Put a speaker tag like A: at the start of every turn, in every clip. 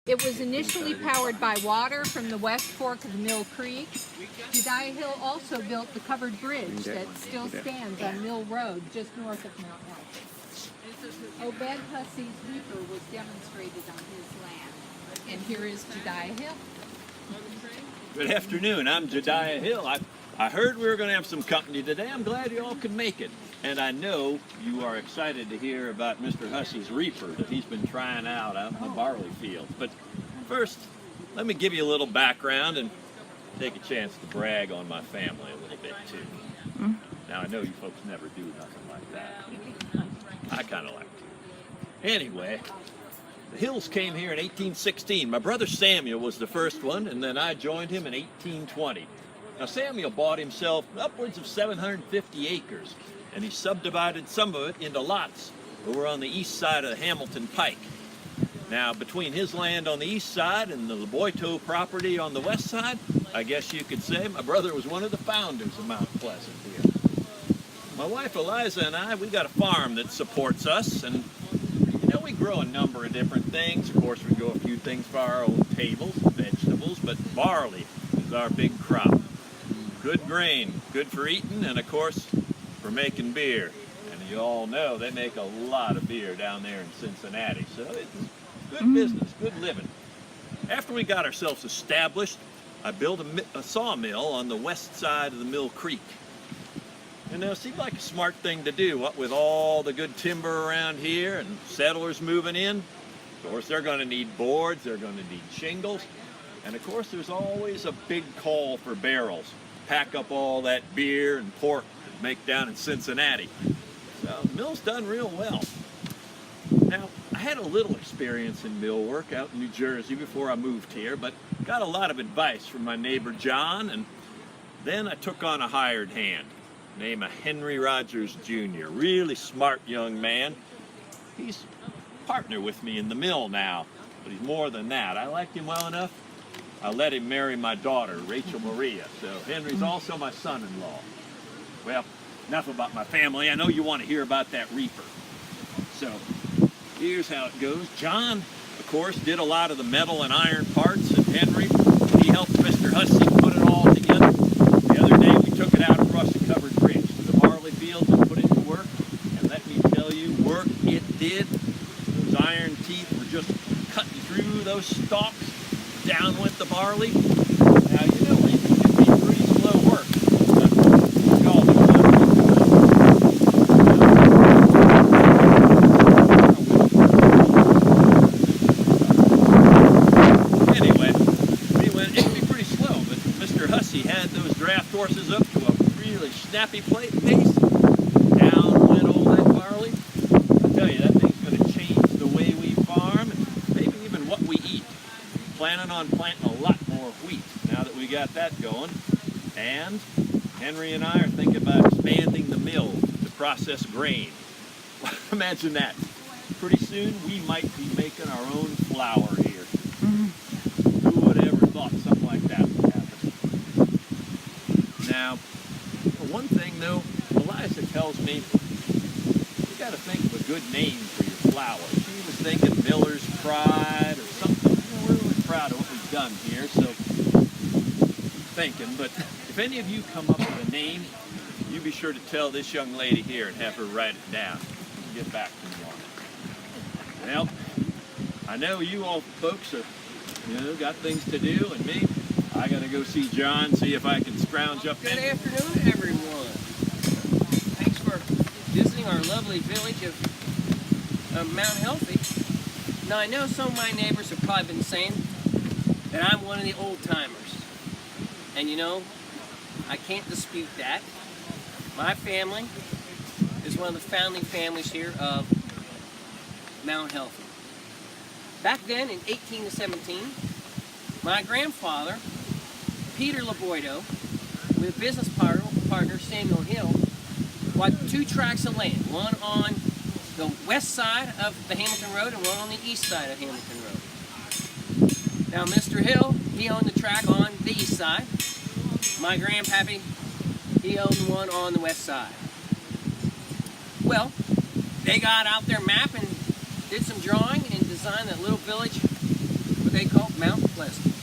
A: It was initially powered by water from the west fork of Mill Creek. Jediah Hill also built the covered bridge that still stands on Mill Road, just north of Mount Healthy. Obed Hussey's reaper was demonstrated on his land. And here is Jediah Hill.
B: Good afternoon, I'm Jediah Hill. I heard we were going to have some company today. I'm glad you all could make it. And I know you are excited to hear about Mr. Hussey's reaper that he's been trying out in the barley field. But first, let me give you a little background and take a chance to brag on my family a little bit too. Now I know you folks never do nothing like that. I kind of like to. Anyway, the Hills came here in 1816. My brother Samuel was the first one, and then I joined him in 1820. Now Samuel bought himself upwards of 750 acres, and he subdivided some of it into lots over on the east side of the Hamilton Pike. Now between his land on the east side and the Boito property on the west side, I guess you could say my brother was one of the founders of Mount Pleasant here. My wife Eliza and I, we got a farm that supports us, and we grow a number of different things. Of course, we grow a few things for our own tables and vegetables, but barley is our big crop. Good grain, good for eating, and of course, for making beer. And you all know they make a lot of beer down there in Cincinnati, so it's good business, good living. After we got ourselves established, I built a sawmill on the west side of the Mill Creek. And it seemed like a smart thing to do, what with all the good timber around here and settlers moving in. Of course, they're going to need boards, they're going to need shingles, and of course there's always a big call for barrels. Pack up all that beer and pork to make down in Cincinnati. So the mill's done real well. Now, I had a little experience in mill work out in New Jersey before I moved here, but got a lot of advice from my neighbor John, and then I took on a hired hand named Henry Rogers Jr., really smart young man. He's a partner with me in the mill now, but he's more than that. I liked him well enough, I let him marry my daughter, Rachel Maria, so Henry's also my son-in-law. Well, enough about my family. I know you want to hear about that reaper. So, here's how it goes. John, of course, did a lot of the metal and iron parts, and Henry, he helped Mr. Hussey put it all together. The other day, we took it out across the covered bridge to the barley fields and put it to work. And let me tell you, work it did. Those iron teeth were just cutting through those stalks. Down went the barley. Now, you know, it can be pretty slow work. But y'all do anyway, it can be pretty slow, but Mr. Hussey had those draft horses up to a really snappy pace. Down went all that barley. I tell you, that thing's going to change the way we farm and maybe even what we eat. Planning on planting a lot more wheat now that we got that going. And Henry and I are thinking about expanding the mill to process grain. Imagine that. Pretty soon we might be making our own flour here. Who would have ever thought something like that would happen? Now, one thing though, Eliza tells me you got to think of a good name for your flour. She was thinking Miller's Pride or something. We're really proud of what we've done here, so thinking, but if any of you come up with a name, you be sure to tell this young lady here and have her write it down and get back to me on it. Well, I know you all folks are, got things to do, and me, I gotta go see John, see if I can scrounge up.
C: Good afternoon, everyone. Thanks for visiting our lovely village of Mount Healthy. Now, I know some of my neighbors have probably been saying that I'm one of the old-timers. And I can't dispute that. My family is one of the founding families here of Mount Healthy. Back then, in 1817, my grandfather, Peter LaBoito, with business partner Samuel Hill, bought 2 tracts of land, one on the west side of the Hamilton Road and one on the east side of Hamilton Road. Now, Mr. Hill, he owned the tract on the east side. My grandpappy, he owned one on the west side. Well, they got out their map and did some drawing and designed that little village what they call Mount Pleasant.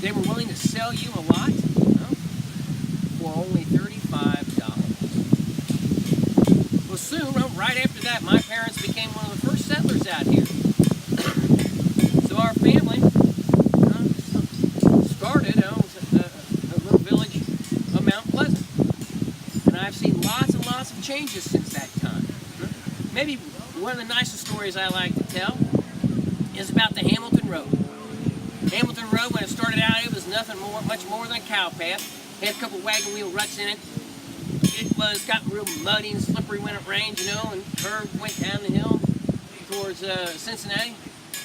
C: They were willing to sell you a lot for only $35. Well, soon, right after that, my parents became one of the first settlers out here. So our family started a little village of Mount Pleasant. And I've seen lots and lots of changes since that time. Maybe one of the nicest stories I like to tell is about the Hamilton Road. Hamilton Road, when it started out, it was much more than a cow path. It had a couple wagon wheel ruts in it. It got real muddy and slippery when it rained, and curved, went down the hill towards Cincinnati,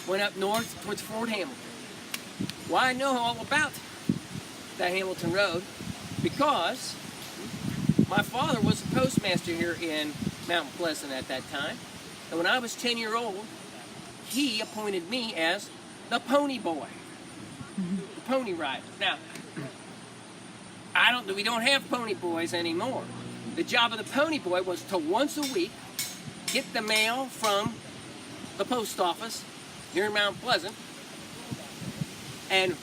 C: went up north towards Fort Hamilton. Well, I know all about the Hamilton Road because my father was the postmaster here in Mount Pleasant at that time. And when I was 10 years old, he appointed me as the pony boy, the pony rider. Now, we don't have pony boys anymore. The job of the pony boy was to once a week get the mail from the post office here in Mount Pleasant and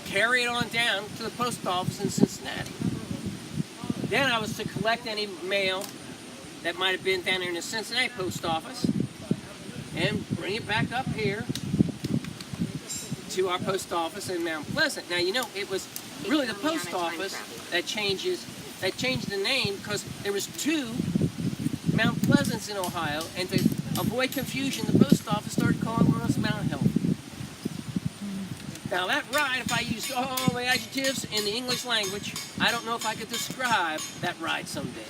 C: carry it on down to the post office in Cincinnati. Then I was to collect any mail that might have been down there in the Cincinnati post office and bring it back up here to our post office in Mount Pleasant. Now, it was really the post office that changed the name because there was 2 Mount Pleasants in Ohio, and to avoid confusion, the post office started calling us Mount Healthy. Now that ride, if I used all the adjectives in the English language, I don't know if I could describe that ride some days.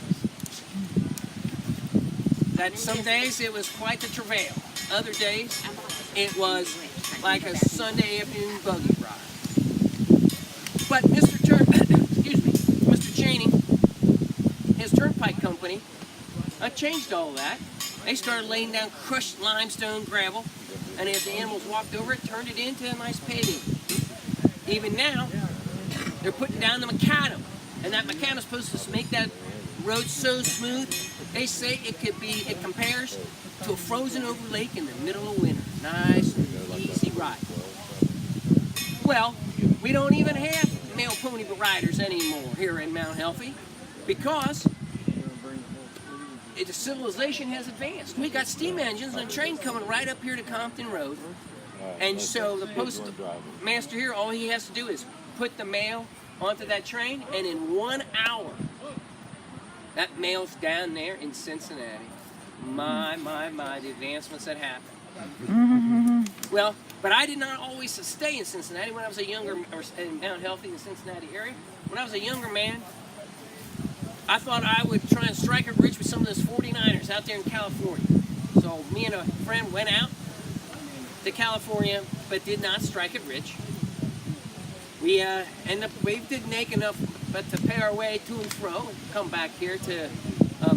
C: Some days it was quite the travail. Other days it was like a Sunday afternoon buggy ride. But Mr. Cheney, his turnpike company, changed all that. They started laying down crushed limestone gravel, and as the animals walked over it, turned it into a nice paving. Even now, they're putting down the macadam, and that macadam is supposed to make that road so smooth. They say it compares to a frozen over lake in the middle of winter. Nice and easy ride. Well, we don't even have male pony riders anymore here in Mount Healthy because the civilization has advanced. We got steam engines and a train coming right up here to Compton Road. And so the postmaster here, all he has to do is put the mail onto that train, and in 1 hour, that mail's down there in Cincinnati. My, the advancements that happened. Well, but I did not always stay in Cincinnati when I was a younger, or in Mount Healthy, in the Cincinnati area. When I was a younger man, I thought I would try and strike it rich with some of those 49ers out there in California. So me and a friend went out to California, but did not strike it rich. We didn't make enough but to pay our way to and fro and come back here to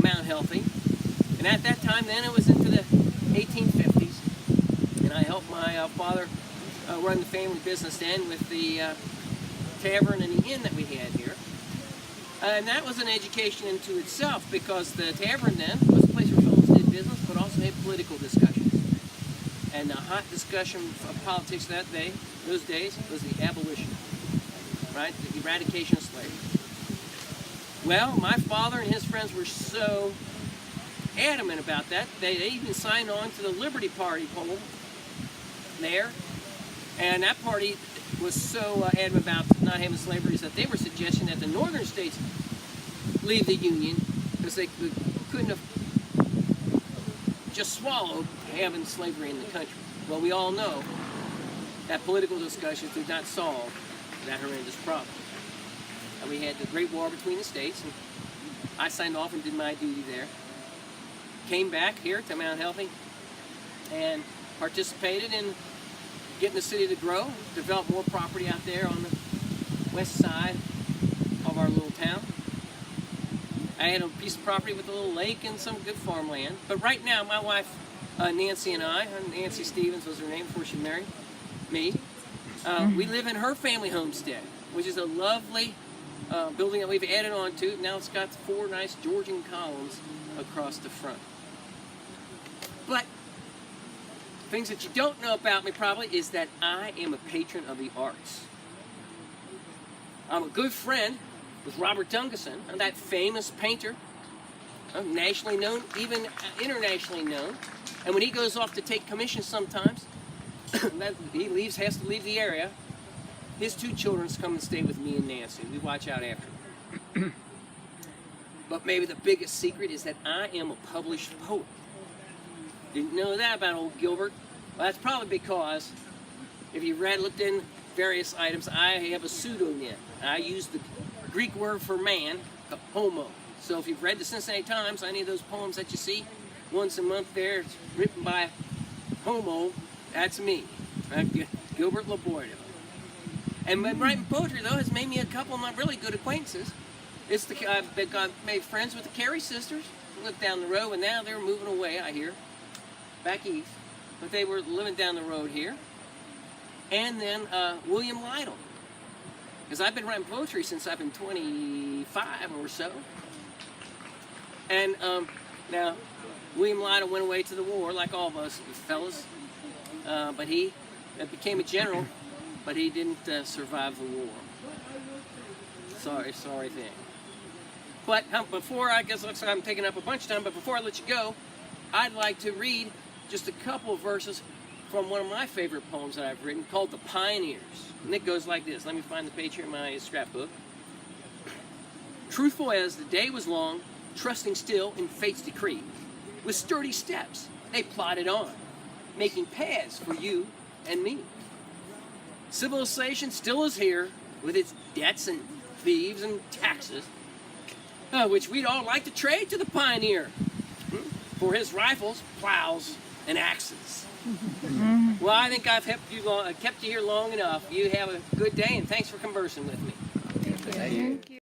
C: Mount Healthy. And at that time, then, it was into the 1850s, and I helped my father run the family business then with the tavern and the inn that we had here. And that was an education into itself, because the tavern then was a place where fellows did business, but also had political discussions. And the hot discussion of politics those days, was the abolition, right? The eradication of slavery. Well, my father and his friends were so adamant about that, they even signed on to the Liberty Party poll there. And that party was so adamant about not having slavery that they were suggesting that the northern states leave the Union because they couldn't have just swallowed having slavery in the country. Well, we all know that political discussions did not solve that horrendous problem. And we had the Great War between the states, and I signed off and did my duty there. Came back here to Mount Healthy and participated in getting the city to grow, develop more property out there on the west side of our little town. I had a piece of property with a little lake and some good farmland. But right now, my wife, Nancy, and I, Nancy Stevens was her name before she married me, we live in her family homestead, which is a lovely building that we've added on to. Now it's got 4 nice Georgian columns across the front. But Things that you don't know about me probably is that I am a patron of the arts. I'm a good friend with Robert Dungeson, that famous painter, nationally known, even internationally known. And when he goes off to take commissions sometimes, he has to leave the area. His 2 children come and stay with me and Nancy. We watch out after them. But maybe the biggest secret is that I am a published poet. Didn't know that about old Gilbert? Well, that's probably because if you looked in various items, I have a pseudonym. I use the Greek word for man, homo. So if you've read the Cincinnati Times, any of those poems that you see once a month there, it's written by homo, that's me, Gilbert Labordo. And writing poetry, though, has made me a couple of my really good acquaintances. I've made friends with the Carey sisters. Lived down the road, and now they're moving away, I hear, back east. But they were living down the road here. And then William Lytle. Because I've been writing poetry since I've been 25 or so. And now, William Lytle went away to the war, like all of us fellas. But he became a general, but he didn't survive the war. Sorry thing. But before, I guess looks like I'm taking up a bunch of time, but before I let you go, I'd like to read just a couple of verses from one of my favorite poems that I've written called The Pioneers. And it goes like this. Let me find the page here in my scrapbook. Truthful as the day was long, trusting still in fate's decree, with sturdy steps they plodded on, making paths for you and me. Civilization still is here, with its debts and thieves and taxes, which we'd all like to trade to the pioneer for his rifles, plows, and axes. Well, I think I've kept you here long enough. You have a good day, and thanks for conversing with me.
D: Thank you.